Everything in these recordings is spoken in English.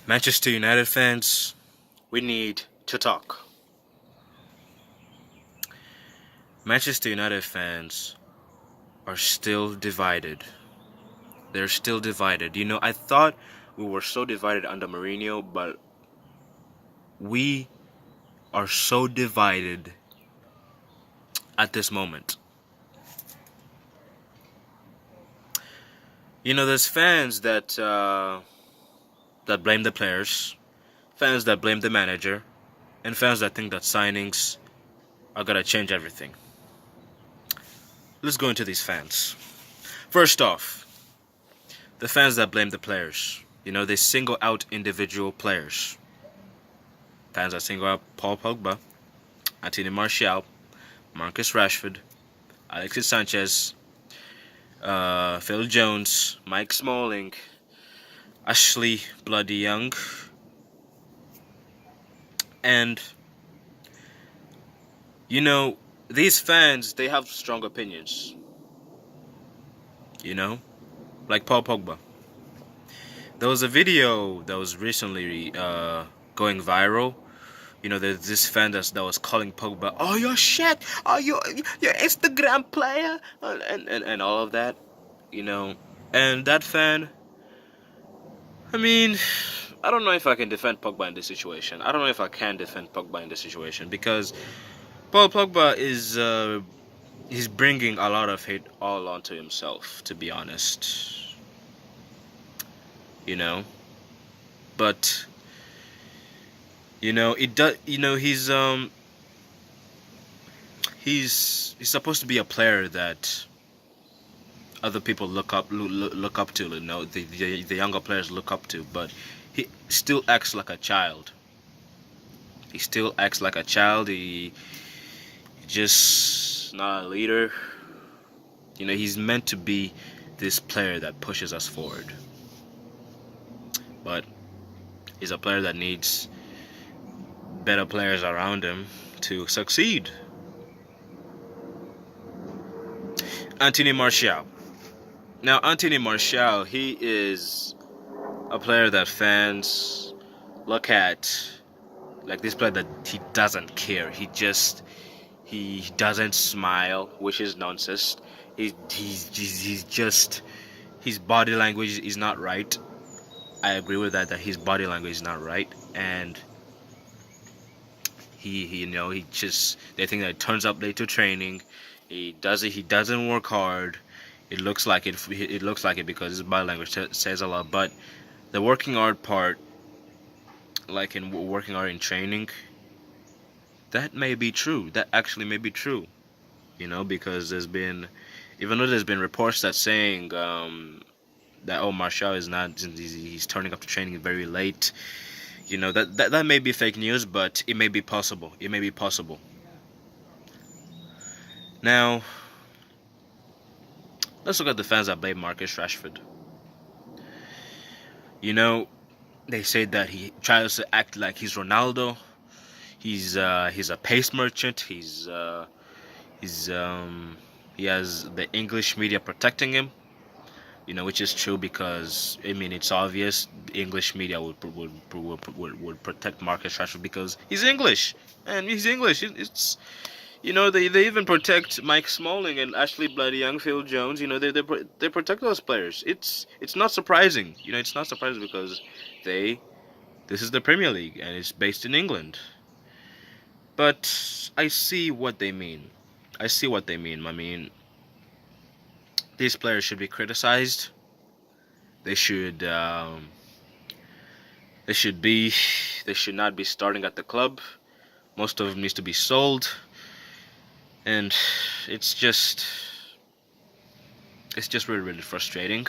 Manchester United fans, we need to talk. Manchester United fans are still divided. They're still divided. I thought we were so divided under Mourinho, but we are so divided at this moment. There's fans that blame the players, fans that blame the manager, and fans that think that signings are gonna change everything. Let's go into these fans. First off, the fans that blame the players. They single out individual players. Fans that single out Paul Pogba, Anthony Martial, Marcus Rashford, Alexis Sanchez, Phil Jones, Mike Smalling, Ashley Bloody Young, and these fans, they have strong opinions. Like Paul Pogba. There was a video that was recently going viral. There's this fan that was calling Pogba, "Oh, you're shit! Oh, you're Instagram player!" and all of that. And that fan. I mean, I don't know if I can defend Pogba in this situation. I don't know if I can defend Pogba in this situation because Paul Pogba is he's bringing a lot of hate all onto himself, to be honest. But it does. He's supposed to be a player that other people look up to. The younger players look up to, but he still acts like a child. He still acts like a child. He just not a leader. He's meant to be this player that pushes us forward, but he's a player that needs better players around him to succeed. Anthony Martial. Now, Anthony Martial, he is a player that fans look at like this player that he doesn't care. He doesn't smile, which is nonsense. He's just, his body language is not right. I agree with that his body language is not right, and he they think that he turns up late to training. He doesn't work hard. It looks like it because his body language says a lot. But the working hard part, like in working hard in training, that may be true. That actually may be true. Because even though there's been reports that saying that Martial is not, he's turning up to training very late. That may be fake news, but it may be possible. It may be possible. Now, let's look at the fans that blame Marcus Rashford. They say that he tries to act like he's Ronaldo. He's a pace merchant. He has the English media protecting him. Which is true because it's obvious English media would protect Marcus Rashford because he's English, and he's English. They even protect Mike Smalling and Ashley Bloody Young, Phil Jones. They protect those players. It's not surprising. It's not surprising because this is the Premier League and it's based in England. But I see what they mean. I mean, these players should be criticized. They should not be starting at the club. Most of them needs to be sold. And it's just really, really frustrating.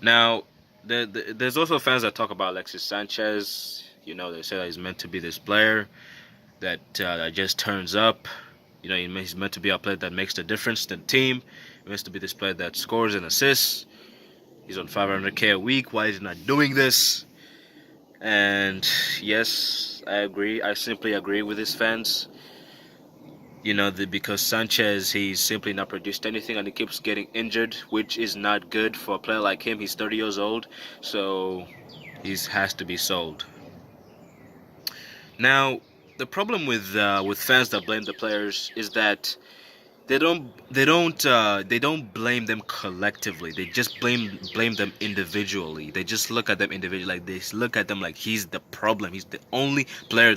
Now, there's also fans that talk about Alexis Sanchez. They say that he's meant to be this player that just turns up. He's meant to be a player that makes the difference to the team. He meant to be this player that scores and assists. He's on 500k a week. Why is he not doing this? And yes, I agree. I simply agree with his fans. Because Sanchez, he's simply not produced anything and he keeps getting injured, which is not good for a player like him. He's 30 years old, so he has to be sold. Now, the problem with fans that blame the players is that they don't blame them collectively. They just blame them individually. They just look at them individually. Like they look at them like he's the problem. He's the only player.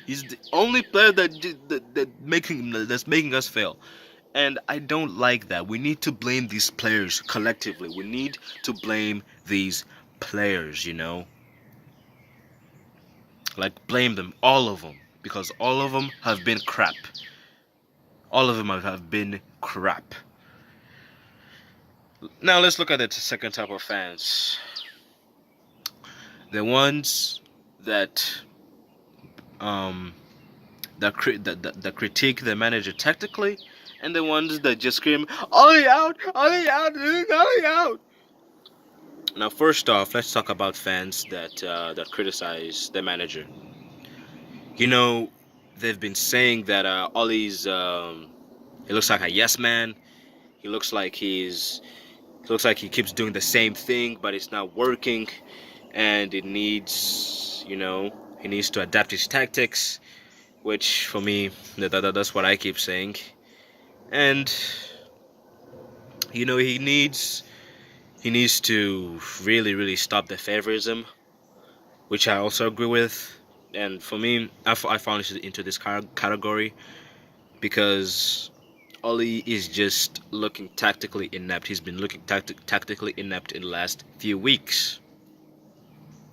He's the only player that's making us fail. And I don't like that. We need to blame these players collectively. We need to blame these players. Like blame them, all of them, because all of them have been crap. All of them have been crap. Now let's look at the second type of fans. The ones that that critique the manager tactically, and the ones that just scream, "Ollie out! Ollie out! Ollie out!" Now, first off, let's talk about fans that criticize the manager. They've been saying that Ollie's he looks like a yes man. He looks like he keeps doing the same thing, but it's not working, and he needs to adapt his tactics, which for me, that's what I keep saying. And he needs to really, really stop the favorism, which I also agree with. And for me, I fall into this category because Ollie is just looking tactically inept. He's been looking tactically inept in the last few weeks.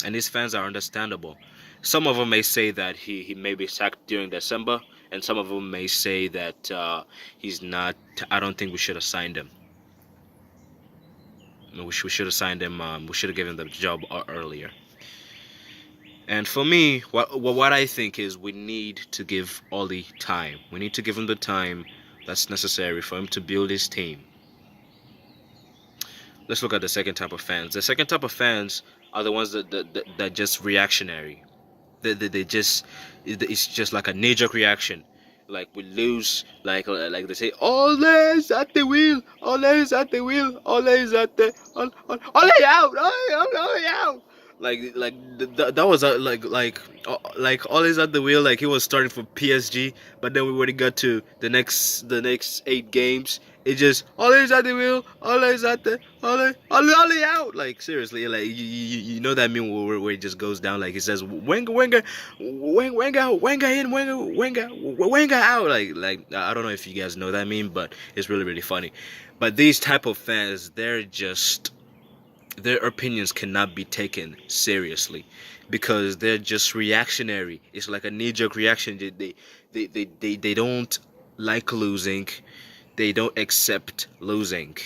And his fans are understandable. Some of them may say that he may be sacked during December, and some of them may say that he's not. I don't think we should have signed him. We should have signed him. We should have given him the job earlier. And for me, what I think is we need to give Ollie time. We need to give him the time that's necessary for him to build his team. Let's look at the second type of fans. The second type of fans are the ones that just reactionary. They just, it's just like a knee-jerk reaction. Like we lose, like they say, Ole's at the wheel, Ole's at the wheel, Ole's at the, Ole out, Ole out. That was like Ole's at the wheel. Like he was starting for PSG, but then when he got to the next 8 games, it just Ole's at the wheel, Ole's at the Ole out. Like seriously, like you know that meme where it just goes down. Like it says Wenger in, Wenger out. Like I don't know if you guys know that meme, but it's really, really funny. But these type of fans, their opinions cannot be taken seriously because they're just reactionary. It's like a knee-jerk reaction. They don't like losing. They don't accept losing.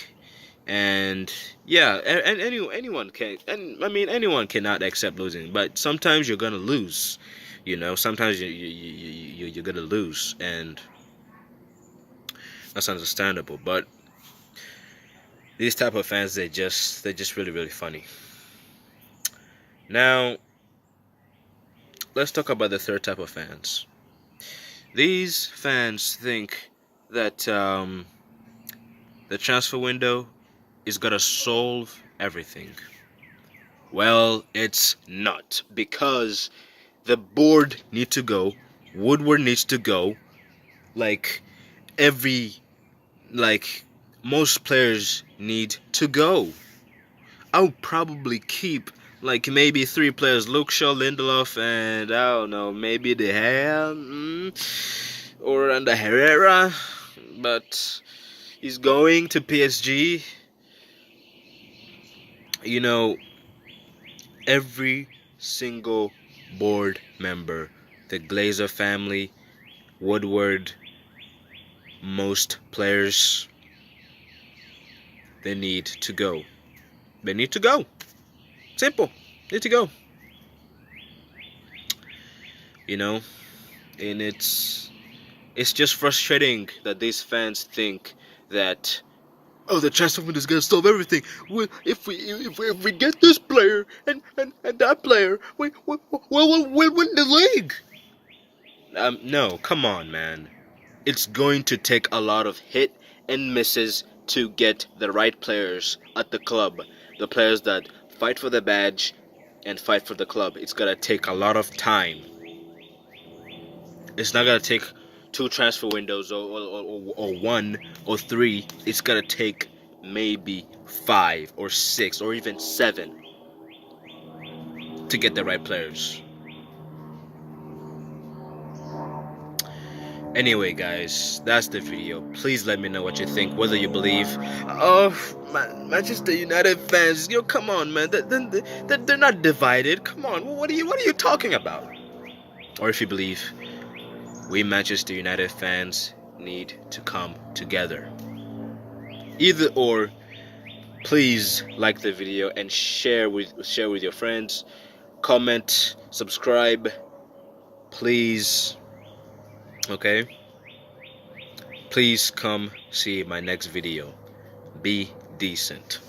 And yeah, and anyone can, and I mean anyone cannot accept losing, but sometimes you're gonna lose. Sometimes you're gonna lose, and that's understandable. But these type of fans, they're just really, really funny. Now, let's talk about the third type of fans. These fans think that the transfer window is gonna solve everything. Well, it's not, because the board needs to go, Woodward needs to go, most players need to go. I'll probably keep maybe 3 players: Luke Shaw, Lindelof, and I don't know, maybe De Gea or under Herrera, but he's going to PSG. Every single board member, the Glazer family, Woodward, most players, they need to go. They need to go. Simple. Need to go. And it's just frustrating that these fans think that, oh, the transfer window is gonna solve everything. If we get this player and that player, we'll win the league. No, come on, man. it's going to take a lot of hit and misses to get the right players at the club, the players that fight for the badge and fight for the club. It's gonna take a lot of time. It's not gonna take two transfer windows or one or three. It's gonna take maybe 5 or 6 or even 7 to get the right players. Anyway, guys, that's the video. Please let me know what you think. Whether you believe, Manchester United fans, come on, man. They're not divided. Come on, what are you talking about? Or if you believe, we Manchester United fans need to come together. Either or, please like the video and share with your friends. Comment, subscribe, please. Okay? Please come see my next video. Be decent.